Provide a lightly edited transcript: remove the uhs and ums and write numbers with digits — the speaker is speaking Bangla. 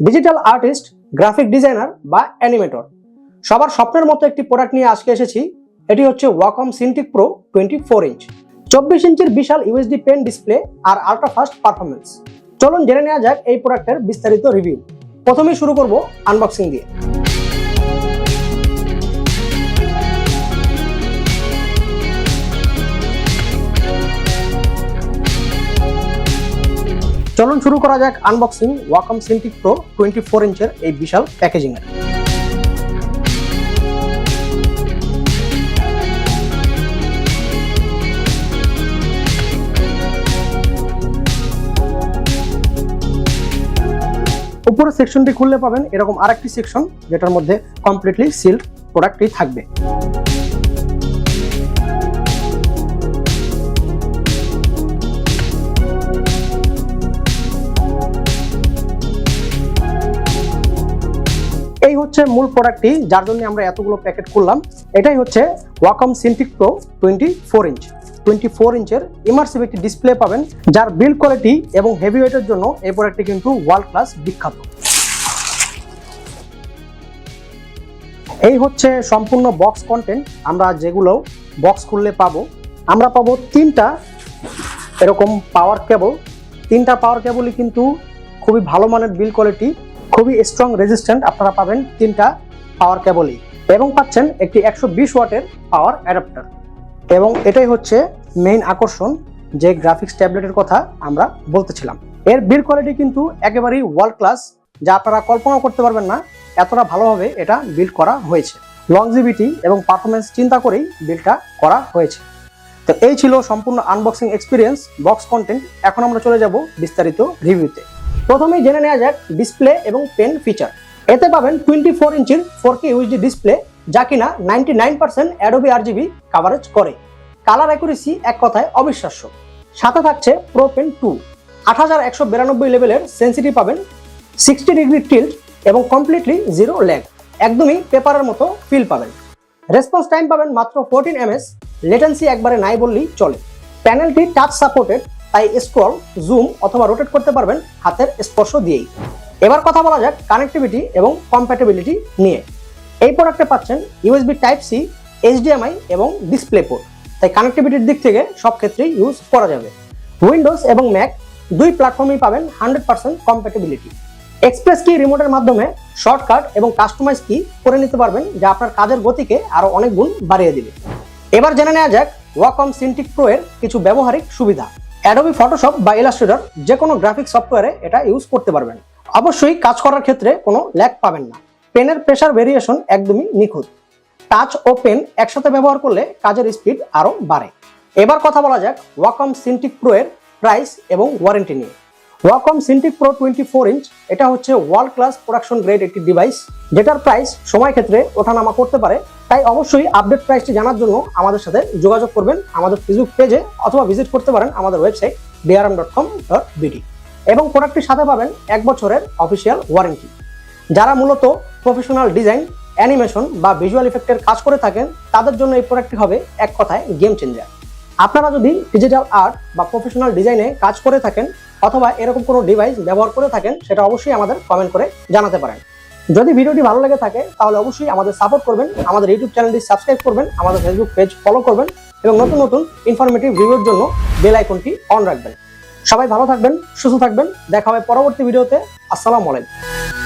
ডিজিটাল আর্টিস্ট, গ্রাফিক ডিজাইনার বা অ্যানিমেটর সবার স্বপ্নের মতো একটি প্রোডাক্ট নিয়ে আজকে এসেছি। এটি হচ্ছে Wacom Cintiq Pro 24 ইঞ্চ 24 ইঞ্চির বিশাল UHD পেন ডিসপ্লে আর আল্ট্রা ফাস্ট পারফরমেন্স। চলুন জেনে নেওয়া যাক এই প্রোডাক্টের বিস্তারিত রিভিউ। প্রথমেই শুরু করব আনবক্সিং দিয়ে। চলুন শুরু করা যাক আনবক্সিং Wacom Cintiq Pro 24 ইঞ্চের এই বিশাল প্যাকেজিং এর। উপরের সেকশনটি খুললে পাবেন এরকম আরেকটি সেকশন, যেটার মধ্যে কমপ্লিটলি সিল্ড প্রোডাক্টটি থাকবে। এই হচ্ছে মূল প্রোডাক্টটি, যার জন্য আমরা এতগুলো প্যাকেট খুললাম। এটাই হচ্ছে Wacom Cintiq Pro 24 ইঞ্চ 24 ইঞ্চের ইমার্সিভ একটি ডিসপ্লে পাবেন, যার বিল্ড কোয়ালিটি এবং হেভি ওয়েটের জন্য এই প্রোডাক্টটি কিন্তু ওয়ার্ল্ড ক্লাস বিখ্যাত। এই হচ্ছে সম্পূর্ণ বক্স কন্টেন্ট। আমরা যেগুলো বক্স খুললে পাবো, আমরা পাবো তিনটা এরকম পাওয়ার কেবল। তিনটা পাওয়ার কেবলই কিন্তু খুবই ভালো মানের বিল্ড কোয়ালিটি, খুবই স্ট্রং রেজিস্ট্যান্ট আপনারা পাবেন তিনটা পাওয়ার কেবলই, এবং পাচ্ছেন একটি 120 ওয়াটের পাওয়ার অ্যাডাপ্টার। এবং এটাই হচ্ছে মেইন আকর্ষণ, যে গ্রাফিক্স ট্যাবলেটের কথা আমরা বলতেছিলাম। এর বিল্ড কোয়ালিটি কিন্তু একেবারেই ওয়ার্ল্ড ক্লাস, যা আপনারা কল্পনা করতে পারবেন না এতটা ভালোভাবে এটা বিল্ড করা হয়েছে। লংজিভিটি এবং পারফরমেন্স চিন্তা করেই বিল্ডটা করা হয়েছে। তো এই ছিল সম্পূর্ণ আনবক্সিং এক্সপিরিয়েন্স, বক্স কন্টেন্ট। এখন আমরা চলে যাব বিস্তারিত রিভিউতে। প্রথমেই জেনে নেওয়া যাক ডিসপ্লে এবং পেন ফিচার। এতে পাবেন 24 ইঞ্চির 4K UHD ডিসপ্লে, যা কিনা 99% Adobe RGB কভারেজ করে। কালার অ্যাকুরেসি এক কথায় অবিশ্বাস্য। সাথে থাকছে প্রো পেন 2 8192 লেভেলের সেন্সিটিভ পাবেন, 60 ডিগ্রি টিল্ট এবং কমপ্লিটলি জিরো ল্যাগ, একদমই পেপারের মতো ফিল পাবেন। রেসপন্স টাইম পাবেন মাত্র 14 ms, লেটেন্সি একবারে নাই বললেই চলে। প্যানেলটি টাচ সাপোর্টেড, তাই স্ক্রল, জুম অথবা রোটেট করতে পারবেন হাতের স্পর্শ দিয়েই। এবার কথা বলা যাক কানেক্টিভিটি এবং কম্প্যাটিবিলিটি নিয়ে। এই প্রোডাক্টে পাচ্ছেন USB Type-C, HDMI এবং ডিসপ্লে পোর্ট, তাই কানেক্টিভিটির দিক থেকে সব ক্ষেত্রেই ইউজ করা যাবে। উইন্ডোজ এবং ম্যাক দুই প্ল্যাটফর্মেই পাবেন 100% কম্প্যাটিবিলিটি। এক্সপ্রেস কি রিমোটের মাধ্যমে শর্টকাট এবং কাস্টমাইজ কি করে নিতে পারবেন, যা আপনার কাজের গতিকে আরো অনেক গুণ বাড়িয়ে দিবে। এবার জেনে নেওয়া যাক Wacom Cintiq Pro এর কিছু ব্যবহারিক সুবিধা। Adobe Photoshop বা Illustrator যে কোনো গ্রাফিক সফটওয়্যারে এটা ইউজ করতে পারবেন। অবশ্যই কাজ করার ক্ষেত্রে কোনো ল্যাগ পাবেন না। পেনের প্রেসার ভেরিয়েশন একদমই নিখুঁত। টাচ ও পেন একসাথে ব্যবহার করলে কাজের স্পিড আরো বাড়ে। এবার কথা বলা যাক Wacom Cintiq Pro এর প্রাইস এবং ওয়ারেন্টি নিয়ে। Wacom Cintiq Pro 24 ইঞ্চ এটা হচ্ছে ওয়ার্ল্ড ক্লাস প্রোডাকশন গ্রেড একটি ডিভাইস, যেটার প্রাইস সময় ক্ষেত্রে ওঠানামা করতে পারে। তাই অবশ্যই আপডেট প্রাইসটি জানার জন্য আমাদের সাথে যোগাযোগ করবেন আমাদের ফেসবুক পেজে, অথবা ভিজিট করতে পারেন আমাদের ওয়েবসাইট drm.com.bt। এবং প্রোডাক্টটির সাথে পাবেন 1 বছরের অফিসিয়াল ওয়ারেন্টি। যারা মূলত প্রফেশনাল ডিজাইন, অ্যানিমেশন বা ভিজুয়াল ইফেক্টের কাজ করে থাকেন, তাদের জন্য এই প্রোডাক্টটি হবে এক কথায় গেম চেঞ্জার। আপনারা যদি ডিজিটাল আর্ট বা প্রফেশনাল ডিজাইনে কাজ করে থাকেন, অথবা এরকম কোনো ডিভাইস ব্যবহার করে থাকেন, সেটা অবশ্যই আমাদের কমেন্ট করে জানাতে পারেন। যদি ভিডিওটি ভালো লেগে থাকে তাহলে অবশ্যই আমাদের সাপোর্ট করবেন, আমাদের ইউটিউব চ্যানেলটি সাবস্ক্রাইব করবেন, আমাদের ফেসবুক পেজ ফলো করবেন এবং নতুন নতুন ইনফরমেটিভ রিভিউর জন্য বেল আইকনটি অন রাখবেন। সবাই ভালো থাকবেন, সুস্থ থাকবেন। দেখা হবে পরবর্তী ভিডিওতে। আসসালামু আলাইকুম।